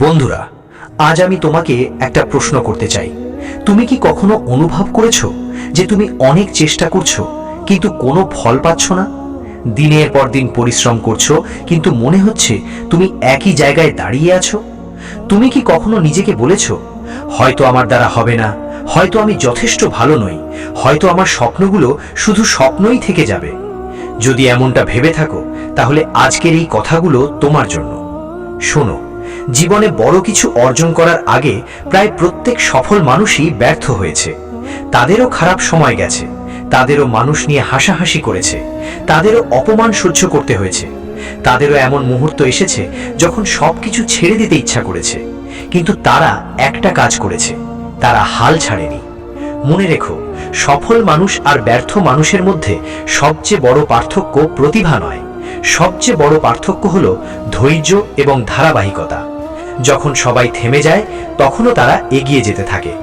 বন্ধুরা, আজ আমি তোমাকে একটা প্রশ্ন করতে চাই। তুমি কি কখনো অনুভব করেছো যে তুমি অনেক চেষ্টা করছো কিন্তু কোনো ফল পাচ্ছ না? দিনের পর দিন পরিশ্রম করছো কিন্তু মনে হচ্ছে তুমি একই জায়গায় দাঁড়িয়ে আছো। তুমি কি কখনো নিজেকে বলেছো, হয়তো আমার দ্বারা হবে না, হয়তো আমি যথেষ্ট ভালো নই, হয়তো আমার স্বপ্নগুলো শুধু স্বপ্নই থেকে যাবে? যদি এমনটা ভেবে থাকো, তাহলে আজকের এই কথাগুলো তোমার জন্য। শোনো, জীবনে বড় কিছু অর্জন করার আগে প্রায় প্রত্যেক সফল মানুষই ব্যর্থ হয়েছে। তাদেরও খারাপ সময় গেছে, তাদেরও মানুষ নিয়ে হাসাহাসি করেছে, তাদেরও অপমান সহ্য করতে হয়েছে, তাদেরও এমন মুহূর্ত এসেছে যখন সবকিছু ছেড়ে দিতে ইচ্ছা করেছে। কিন্তু তারা একটা কাজ করেছে, তারা হাল ছাড়েনি। মনে রেখো, সফল মানুষ আর ব্যর্থ মানুষের মধ্যে সবচেয়ে বড় পার্থক্য প্রতিভা নয়, সবচেয়ে বড় পার্থক্য হলো ধৈর্য এবং ধারাবাহিকতা। যখন সবাই থেমে যায়, তখনও তারা এগিয়ে যেতে থাকে,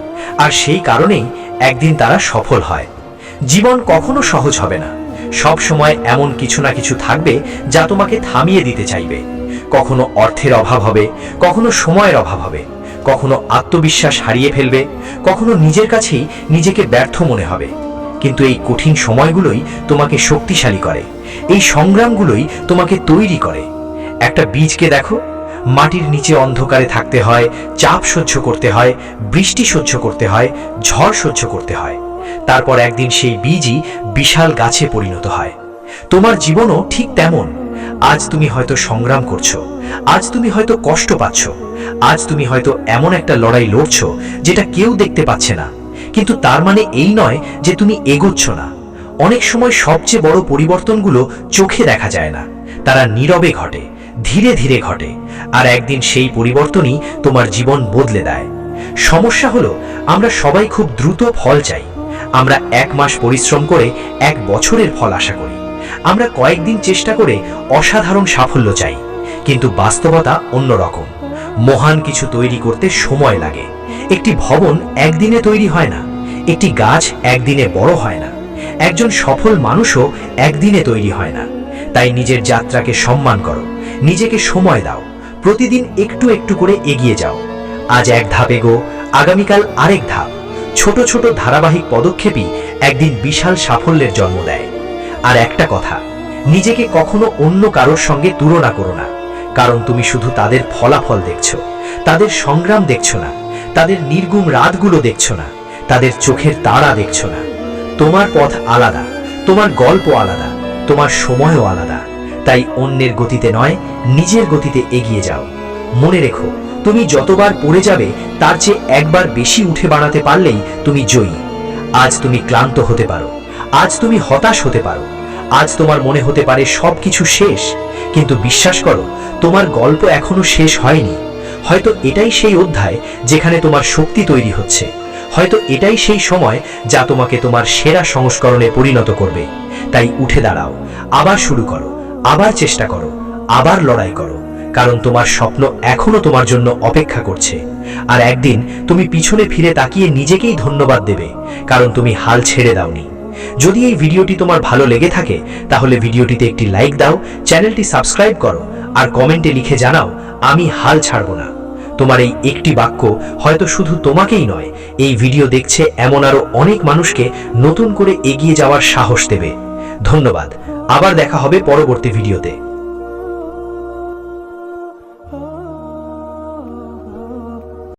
আর সেই কারণেই একদিন তারা সফল হয়। জীবন কখনো সহজ হবে না, সব সময় এমন কিছু না কিছু থাকবে যা তোমাকে থামিয়ে দিতে চাইবে। কখনো অর্থের অভাব হবে, কখনো সময়ের অভাব হবে, কখনো আত্মবিশ্বাস হারিয়ে ফেলবে, কখনো নিজের কাছেই নিজেকে ব্যর্থ মনে হবে। কিন্তু এই কঠিন সময়গুলোই তোমাকে শক্তিশালী করে, এই সংগ্রামগুলোই তোমাকে তৈরি করে। একটা বীজকে দেখো, মাটির নিচে অন্ধকারে থাকতে হয়, চাপ সহ্য করতে হয়, বৃষ্টি সহ্য করতে হয়, ঝড় সহ্য করতে হয়। তারপর একদিন সেই বীজই বিশাল গাছে পরিণত হয়। তোমার জীবনও ঠিক তেমন। আজ তুমি হয়তো সংগ্রাম করছো, আজ তুমি হয়তো কষ্ট পাচ্ছ, আজ তুমি হয়তো এমন একটা লড়াই লড়ছো যেটা কেউ দেখতে পাচ্ছে না। কিন্তু তার মানে এই নয় যে তুমি এগোচ্ছ না। অনেক সময় সবচেয়ে বড় পরিবর্তনগুলো চোখে দেখা যায় না, তারা নীরবে ঘটে, ধীরে ধীরে ঘটে, আর একদিন সেই পরিবর্তনই তোমার জীবন বদলে দেয়। সমস্যা হলো, আমরা সবাই খুব দ্রুত ফল চাই। আমরা 1 মাস পরিশ্রম করে 1 বছরের ফল আশা করি। আমরা কয়েকদিন চেষ্টা করে অসাধারণ সাফল্য চাই। কিন্তু বাস্তবতা অন্যরকম। মহান কিছু তৈরি করতে সময় লাগে। একটি ভবন একদিনে তৈরি হয় না, একটি গাছ একদিনে বড় হয় না, একজন সফল মানুষও একদিনে তৈরি হয় না। তাই নিজের যাত্রাকে সম্মান করো, নিজেকে সময় দাও, প্রতিদিন একটু একটু করে এগিয়ে যাও। আজ এক ধাপ এগো, আগামীকাল আরেক ধাপ। ছোট ছোট ধারাবাহিক পদক্ষেপই একদিন বিশাল সাফল্যের জন্ম দেয়। আর একটা কথা, নিজেকে কখনো অন্য কারোর সঙ্গে তুলনা করো না, কারণ তুমি শুধু তাদের ফলাফল দেখছো, তাদের সংগ্রাম দেখছো না, তাদের নির্গুম রাতগুলো দেখছো না, তাদের চোখের তারা দেখছো না। তোমার পথ আলাদা, তোমার গল্প আলাদা, তোমার সময়ও আলাদা। তাই অন্যের গতিতে নয়, নিজের গতিতে এগিয়ে যাও। মনে রেখো, তুমি যতবার পড়ে যাবে তার চেয়ে একবার বেশি উঠে বাড়াতে পারলেই তুমি জয়ী। আজ তুমি ক্লান্ত হতে পারো, আজ তুমি হতাশ হতে পারো, আজ তোমার মনে হতে পারে সবকিছু শেষ। কিন্তু বিশ্বাস করো, তোমার গল্প এখনো শেষ হয়নি। হয়তো এটাই সেই অধ্যায় যেখানে তোমার শক্তি তৈরি হচ্ছে। হয়তো এটাই সেই সময় যা তোমাকে তোমার সেরা সংস্করণে পরিণত করবে। তাই উঠে দাঁড়াও, আবার শুরু করো, আবার চেষ্টা করো, আবার লড়াই করো, কারণ তোমার স্বপ্ন এখনো তোমার জন্য অপেক্ষা করছে। আর একদিন তুমি পিছনে ফিরে তাকিয়ে নিজেকেই ধন্যবাদ দেবে, কারণ তুমি হাল ছেড়ে দাওনি। যদি এই ভিডিওটি তোমার ভালো লেগে থাকে, তাহলে ভিডিওটিতে একটি লাইক দাও, চ্যানেলটি সাবস্ক্রাইব করো, আর কমেন্টে লিখে জানাও, আমি হাল ছাড়ব না। তোমার এই একটি বাক্য হয়তো শুধু তোমাকেই নয়, এই ভিডিও দেখছে এমন আরো অনেক মানুষকে নতুন করে এগিয়ে যাওয়ার সাহস দেবে। ধন্যবাদ। আবার দেখা হবে পরবর্তী ভিডিওতে।